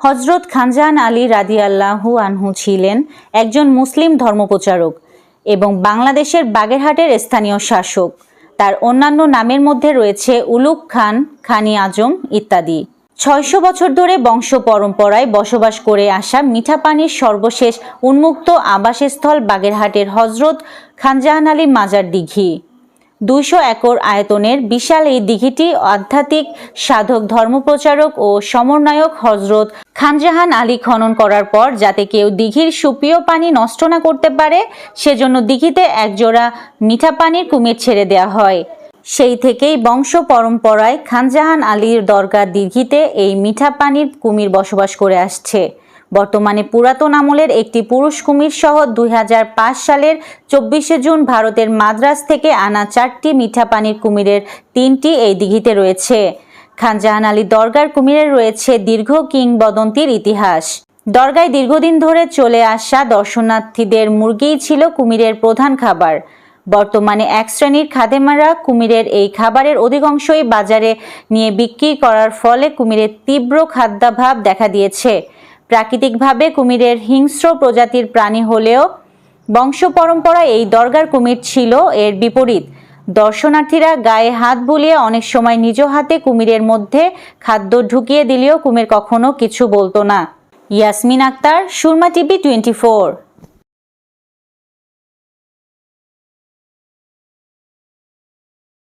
হযরত খানজাহান আলী রাদিয়াল্লাহু আনহু ছিলেন একজন মুসলিম ধর্মপ্রচারক এবং বাংলাদেশের বাগেরহাটের স্থানীয় শাসক। তার অন্যান্য নামের মধ্যে রয়েছে উলুগ খান, খানি আজম ইত্যাদি। ৬০০ বছর ধরে বংশ পরম্পরায় বসবাস করে আসা মিঠা পানির সর্বশেষ উন্মুক্ত আবাসস্থল বাগেরহাটের হযরত খানজাহান আলী মাজার দিঘি। ২০০ একর আয়তনের বিশাল এই দিঘিটি আধ্যাত্মিক সাধক, ধর্মপ্রচারক ও সমন্বয়ক হযরত খানজাহান আলী খনন করার পর যাতে কেউ দিঘির সুপেয় পানি নষ্ট না করতে পারে সেজন্য দিঘিতে একজোড়া মিঠা পানির কুমির ছেড়ে দেওয়া হয়। সেই থেকেই বংশ পরম্পরায় খানজাহান আলীর দরগার দিঘিতে এই মিঠা পানির কুমির বসবাস করে আসছে। বর্তমানে পুরাতন আমলের একটি পুরুষ কুমির সহ ২০০৫ সালের ২৪শে জুন ভারতের মাদ্রাজ থেকে আনা ৪টি মিঠা পানির কুমিরের ৩টি এই দিঘিতে রয়েছে। খানজাহান আলী দরগার কুমিরের রয়েছে দীর্ঘ কিংবদন্তির ইতিহাস। দরগায় দীর্ঘদিন ধরে চলে আসা দর্শনার্থীদের মুরগিই ছিল কুমিরের প্রধান খাবার। বর্তমানে এক শ্রেণীর খাদেমারা কুমিরের এই খাবারের অধিকাংশই বাজারে নিয়ে বিক্রি করার ফলে কুমিরের তীব্র খাদ্যাভাব দেখা দিয়েছে। প্রাকৃতিকভাবে কুমিরের হিংস্র প্রজাতির প্রাণী হলেও বংশ পরম্পরায় এই দরগার কুমির ছিল এর বিপরীত। দর্শনার্থীরা গায়ে হাত বুলিয়ে অনেক সময় নিজ হাতে কুমিরের মধ্যে খাদ্য ঢুকিয়ে দিলেও কুমির কখনো কিছু বলতো না। ইয়াসমিন আক্তার, সুরমা টিভি 24।